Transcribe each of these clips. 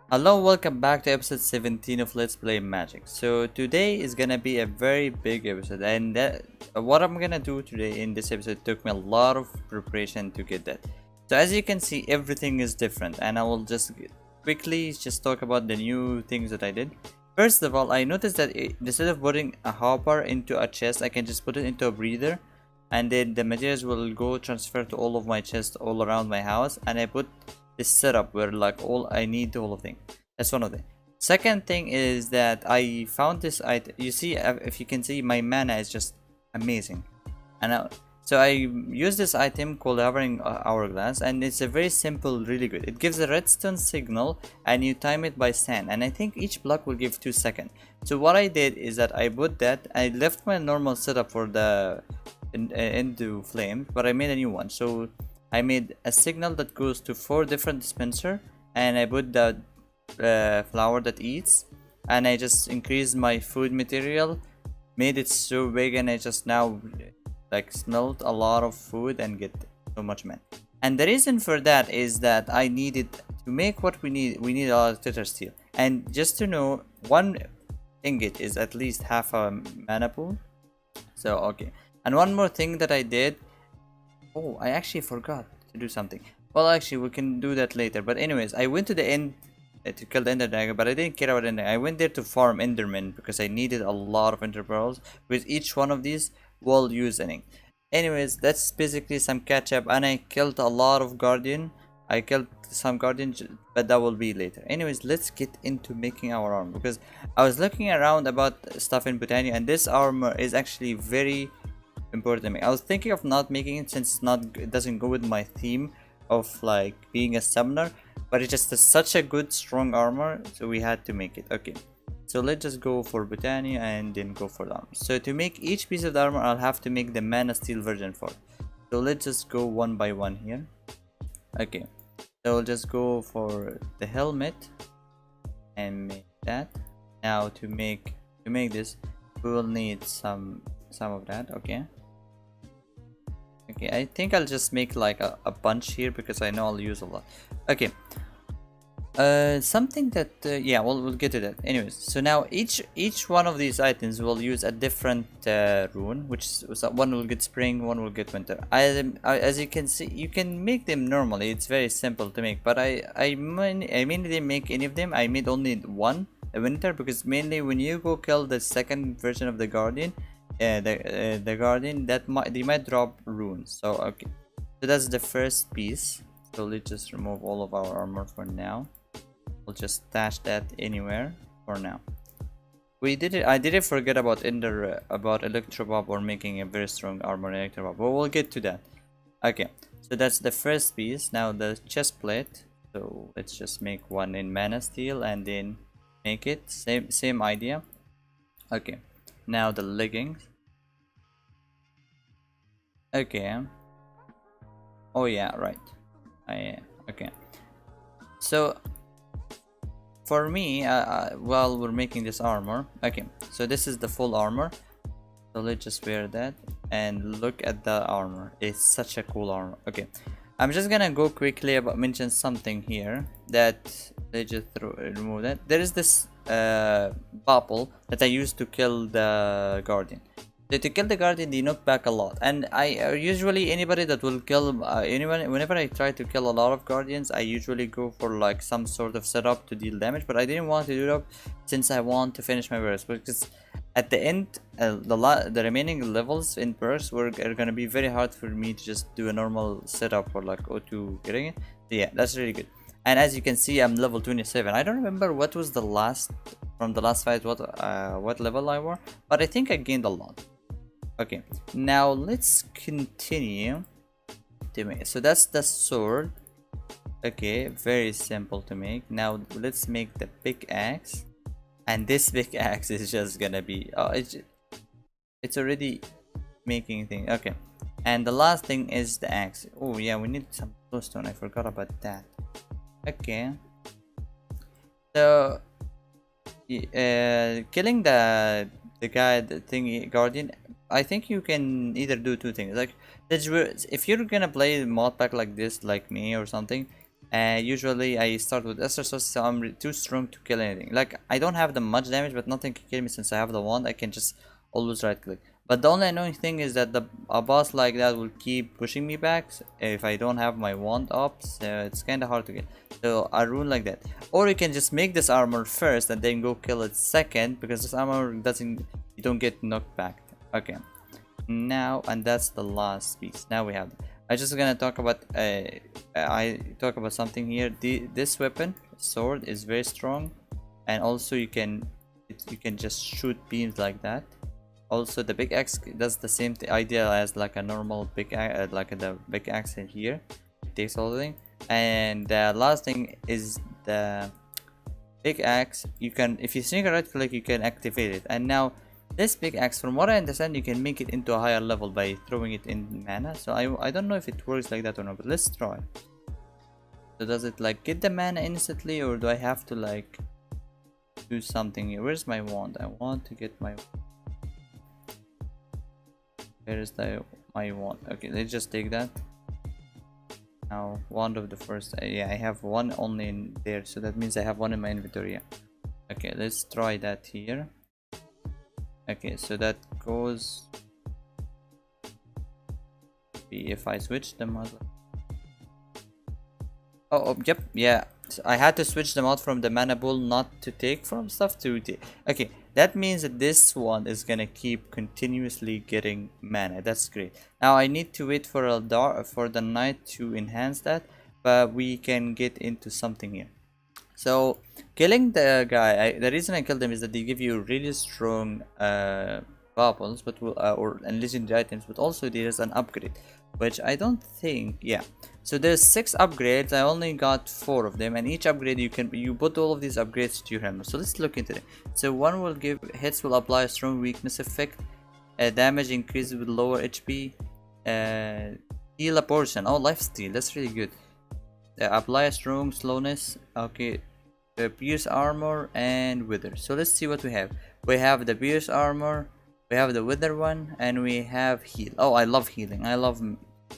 Hello, welcome back to episode 17 of Let's Play Magic. So today is gonna be a very big episode, and what I'm gonna do today in this episode took me a lot of preparation to get that. So as you can see, everything is different, and I will just quickly just talk about the new things that I did. First of all, I noticed that instead of putting a hopper into a chest, I can just put it into a breather, and then the materials will go transfer to all of my chests all around my house, and I put this setup where like all I need the whole thing. That's one of them. Second thing is that I found this item. You see, if you can see, my mana is just amazing, and so I use this item called Hovering Hourglass, and it's a very simple, really good. It gives a redstone signal, and you time it by sand, and I think each block will give 2 seconds. So what I did is that I put that. I left my normal setup for the into flame, but I made a new one. So I made a signal that goes to 4 different dispenser, and I put the flower that eats, and I just increased my food material, made it so big, and I just now like smelt a lot of food and get so much mana. And the reason for that is that I needed to make what we need a lot of Terrasteel. And just to know, one ingot is at least half a mana pool. So okay. And one more thing that I did. Oh, I actually forgot to do something. Well, actually, we can do that later. But anyways, I went to the end to kill the Ender Dragon, but I didn't care about Ender. I went there to farm Enderman because I needed a lot of Ender Pearls. With each one of these, we'll use any. Anyways, that's basically some catch up, and I killed a lot of Guardian. I killed some Guardians, but that will be later. Anyways, let's get into making our armor, because I was looking around about stuff in Botania, and this armor is actually very important to me. I was thinking of not making it since it doesn't go with my theme of like being a summoner, but it just has such a good strong armor, so we had to make it. Okay, so let's just go for Botania and then go for the armor. So to make each piece of the armor, I'll have to make the mana steel version for it. So let's just go one by one here. Okay, so we'll just go for the helmet and make that. Now to make this, we will need some of that. Okay, I think I'll just make like a bunch here because I know I'll use a lot. Okay, something that yeah, we'll get to that. Anyways, so now each one of these items will use a different rune, which is one will get spring, one will get winter. As you can see, you can make them normally. It's very simple to make, but I mainly didn't make any of them. I made only one, a winter, because mainly when you go kill the second version of the guardian, the guardian, they might drop runes. So okay, so that's the first piece. So let's just remove all of our armor for now. We'll just stash that anywhere for now. I didn't forget about Electroblob, or making a very strong armor in Electroblob, but we'll get to that. Okay, so that's the first piece. Now the chest plate. So let's just make one in mana steel and then make it same idea. Okay, now the leggings. Okay. Oh yeah, right. Okay. So for me, while we're making this armor, okay, so this is the full armor. So let's just wear that and look at the armor. It's such a cool armor. Okay, I'm just gonna go quickly about mention something here that they just remove that. There is this bauble that I used to kill the guardian. So to kill the guardian, they knock back a lot, and I usually anybody that will kill anyone, whenever I try to kill a lot of guardians, I usually go for like some sort of setup to deal damage. But I didn't want to do that since I want to finish my burst, because at the end the remaining levels in burst are gonna be very hard for me to just do a normal setup for like O2 getting it. So yeah, that's really good. And as you can see, I'm level 27. I don't remember what was the last from the last fight, what level I were, but I think I gained a lot. Okay, now let's continue to make. So that's the sword. Okay, very simple to make. Now let's make the pickaxe, and this pickaxe is just gonna be it's already making things. Okay, and the last thing is the axe. Oh yeah, we need some glowstone. I forgot about that. Okay, so killing the guy, the thingy guardian, I think you can either do two things. Like, if you're gonna play modpack like this, like me or something, Usually I start with Astral Sorcery, so I'm too strong to kill anything. Like, I don't have the much damage, but nothing can kill me since I have the wand. I can just always right click. But the only annoying thing is that a boss like that will keep pushing me back if I don't have my wand up, so it's kind of hard to get. So a rune like that. Or you can just make this armor first and then go kill it second, because this armor doesn't, you don't get knocked back. Okay. Now, and that's the last piece. Now we have, I just gonna talk about I talk about something here. This weapon, sword, is very strong, and also you can just shoot beams like that. Also the big axe does the same idea as like a normal big axe, like the big axe in here. It takes all the thing. And the last thing is the big axe. You can, if you single right click, you can activate it. And now this big axe, from what I understand, you can make it into a higher level by throwing it in mana. So I don't know if it works like that or not, but let's try. So does it like get the mana instantly, or do I have to like do something here? Where's my wand? I want to get my, where is my wand? Okay, let's just take that. Now wand of the first, yeah, I have one only in there, so that means I have one in my inventory. Yeah. Okay, let's try that here. Okay, so that goes, if I switch them out. Oh, yep, yeah, so I had to switch them out from the mana pool, not to take from stuff to take. Okay, that means that this one is gonna keep continuously getting mana. That's great. Now I need to wait for the night to enhance that, but we can get into something here. So killing the guy, the reason I killed them is that they give you really strong baubles, but or and legendary items, but also there is an upgrade, which I don't think, yeah. So there's 6 upgrades. I only got 4 of them, and each upgrade you put all of these upgrades to your hammer. So let's look into it. So one will give hits, will apply a strong weakness effect, damage increases with lower HP, heal a portion. Oh, lifesteal, that's really good. Apply a strong slowness. Okay, pierce armor and wither. So let's see what we have. We have the pierce armor, we have the wither one, and we have heal. Oh, I love healing. I love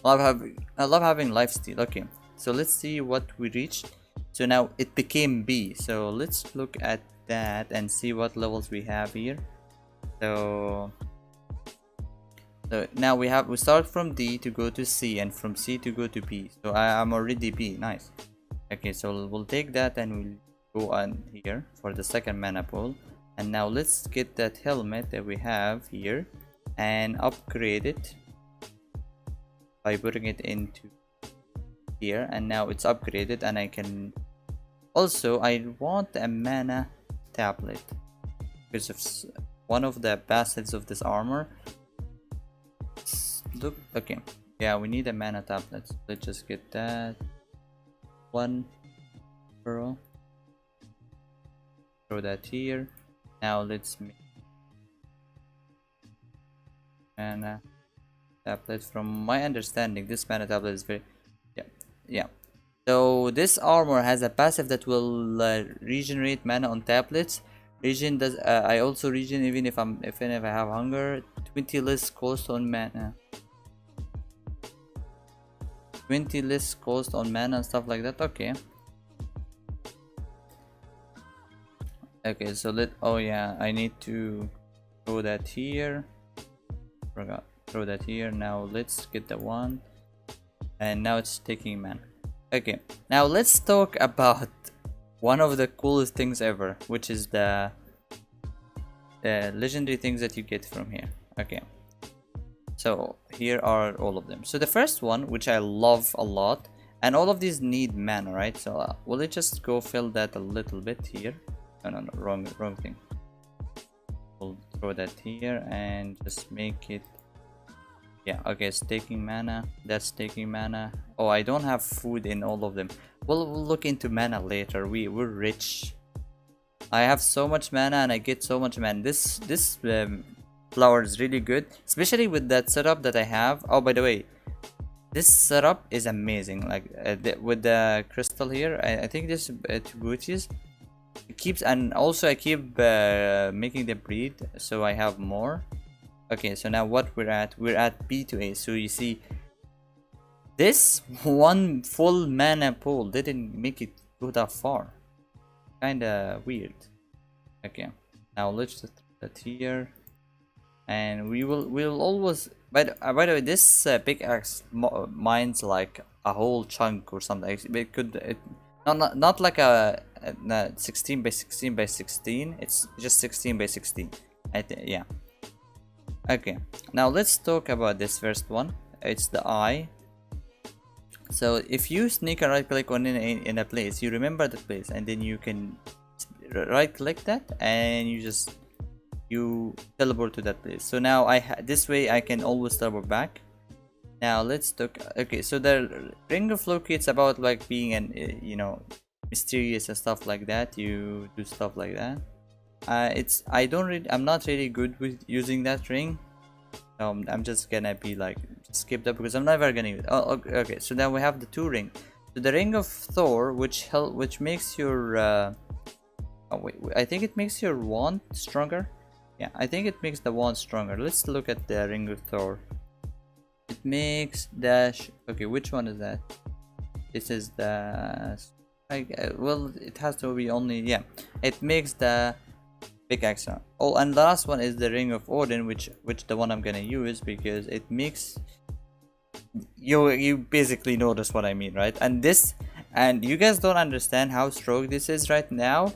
having lifesteal. Okay, so let's see what we reached. So now it became B. So let's look at that and see what levels we have here. So now we start from D to go to C, and from C to go to B. So I'm already B. Nice. Okay, so we'll take that and we'll go on here for the second mana pool. And now let's get that helmet that we have here and upgrade it by putting it into here. And now it's upgraded, and I can also, I want a mana tablet because of one of the passives of this armor. Look, okay, yeah, we need a mana tablet. Let's just get that. 1 pearl, throw that here. Now let's make mana tablet. From my understanding, this mana tablet is very, yeah. So this armor has a passive that will regenerate mana on tablets. Regen does, I also regen even if I have hunger. 20 less cost on mana, 20 less cost on mana and stuff like that. Okay, so oh yeah, I need to throw that here. Forgot, throw that here. Now let's get the one, and now it's taking mana. Okay, now let's talk about one of the coolest things ever, which is the legendary things that you get from here. Okay, so here are all of them. So the first one, which I love a lot, and all of these need mana, right? So will it just go fill that a little bit here? No, wrong thing. We'll throw that here and just make it, yeah. Okay, it's taking mana, that's taking mana. Oh, I don't have food in all of them. We'll look into mana later. We're rich. I have so much mana and I get so much mana. This flower is really good, especially with that setup that I have. Oh, by the way, this setup is amazing. Like with the crystal here, I think this two Gucci's. It keeps, and also I keep making them breed, so I have more. Okay, so now what we're at B to A. So you see, This one full mana pool didn't make it go that far. Kinda weird. Okay, now let's just put that here, and we'll always. By the way, this pickaxe mines like a whole chunk or something. It could not like a 16 by 16 by 16. It's just 16 by 16. Yeah. Okay, now let's talk about this first one. It's the eye. So if you sneak a right click on in a place, you remember the place, and then you can right click that, and you teleport to that place. So now this way I can always teleport back. Now let's talk. Okay, so the ring of Loki, it's about like being an mysterious and stuff like that. You do stuff like that. I'm not really good with using that ring. I'm just gonna be like skip that because I'm never gonna use it. Oh, okay. So then we have the two ring. So the ring of Thor, which makes your I think it makes your wand stronger. Yeah, I think it makes the wand stronger. Let's look at the ring of Thor. It makes dash. Okay, which one is that? This is the. Well, it has to be only. Yeah, it makes the pickaxe. Oh, and the last one is the ring of Odin, which the one I'm gonna use because it makes. You basically notice what I mean, right? And you guys don't understand how strong this is right now,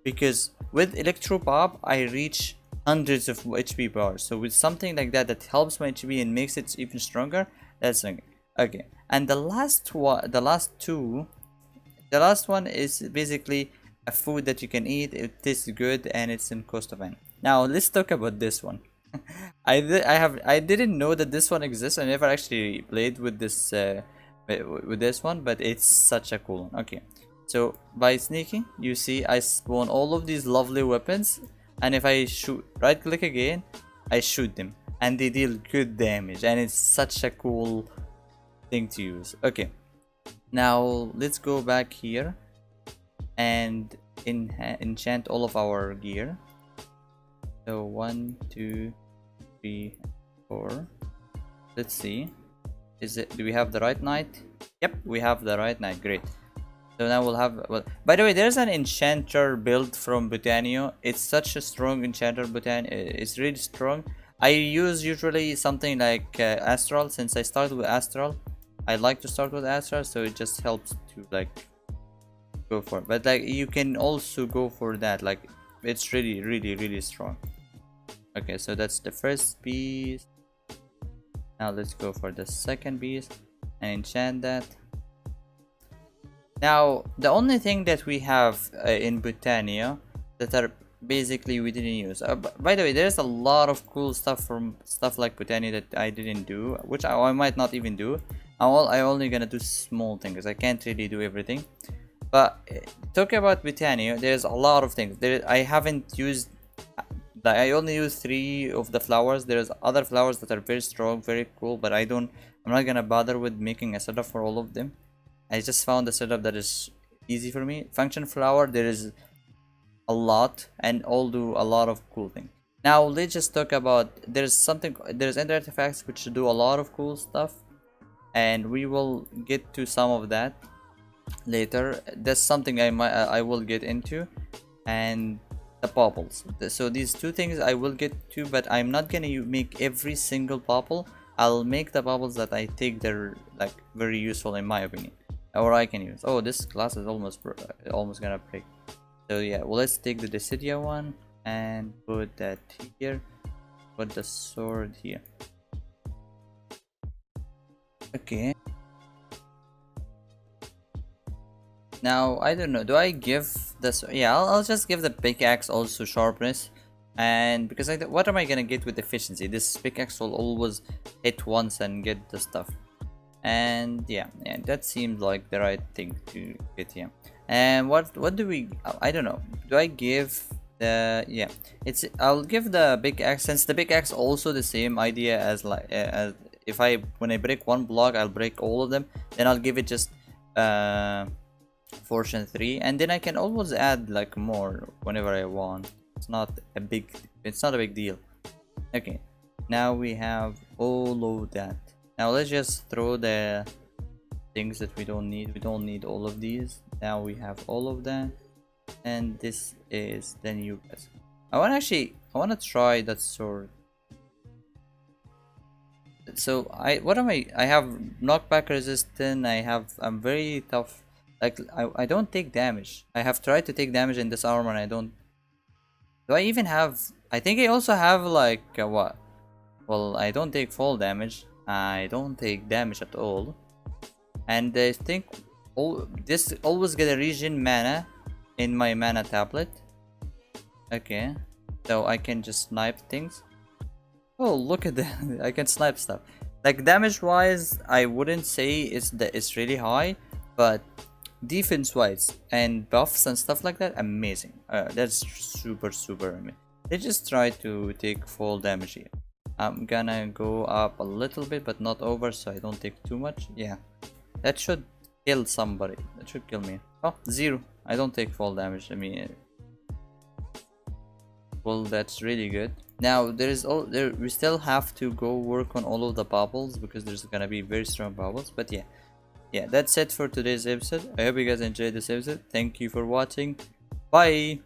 because with Electroblob I reach hundreds of HP bars. So with something like that helps my HP and makes it even stronger, that's okay. And the last one is basically a food that you can eat. It tastes good and it's in cost of N. Now let's talk about this one. I didn't know that this one exists. I never actually played with this one, but it's such a cool one. Okay, so by sneaking, you see I spawn all of these lovely weapons, and if I right click again, I shoot them and they deal good damage, and it's such a cool thing to use. Okay, now let's go back here and enchant all of our gear. So 1, 2, 3, 4. Let's see. Do we have the right knight? Yep, we have the right knight. Great. So now we'll have. Well, by the way, there's an enchanter build from Botania. It's such a strong enchanter. Botania. It's really strong. I use usually something like Astral. Since I started with Astral, I like to start with Astral, so it just helps to like go for it. But like you can also go for that. Like it's really strong. Okay, so that's the first piece. Now let's go for the second piece and enchant that. Now the only thing that we have in Botania that are basically we didn't use. By the way, there's a lot of cool stuff from stuff like Botania that I didn't do, which I might not even do. I'm only gonna do small things. I can't really do everything. But talking about Botania, there's a lot of things. I haven't used. I only use 3 of the flowers. There's other flowers that are very strong, very cool, but I'm not gonna bother with making a setup for all of them. I just found a setup that is easy for me. Function flower, there is a lot, and all do a lot of cool things. Now let's just talk about there's ender artifacts which do a lot of cool stuff, and we will get to some of that later. That's something I will get into, and the baubles. So these two things I will get to, but I'm not gonna make every single bauble. I'll make the baubles that I think they're like very useful in my opinion, or I can use. Oh, this glass is almost gonna break. So yeah, well, let's take the Decidia one and put that here. Put the sword here. Okay. Now I don't know. Do I give this? Yeah, I'll just give the pickaxe also sharpness, and because what am I gonna get with efficiency? This pickaxe will always hit once and get the stuff, and yeah, that seems like the right thing to get here. And what do we? I don't know. Do I give the? Yeah, I'll give the pickaxe, since the pickaxe also the same idea as like as if when I break one block, I'll break all of them. Then I'll give it just fortune 3, and then I can always add like more whenever I want. It's not a big deal. Okay, now we have all of that. Now let's just throw the things that we don't need. We don't need all of these. Now we have all of that, and this is the new best. I want to try that sword. So I have knockback resistant. I'm very tough. Like I don't take damage. I have tried to take damage in this armor and I don't. Do I even have? I think I also have like what? Well, I don't take fall damage. I don't take damage at all. And I think this always get a regen mana in my mana tablet. Okay, so I can just snipe things. Oh, look at that! I can snipe stuff. Like damage wise, I wouldn't say it's really high, but defense wise and buffs and stuff like that, amazing. That's super amazing. They just try to take full damage here. I'm gonna go up a little bit, but not over, so I don't take too much. Yeah, that should kill somebody. That should kill me. Oh, 0. I don't take full damage. I mean, well, that's really good. Now we still have to go work on all of the baubles because there's gonna be very strong baubles. But yeah, that's it for today's episode. I hope you guys enjoyed this episode. Thank you for watching. Bye.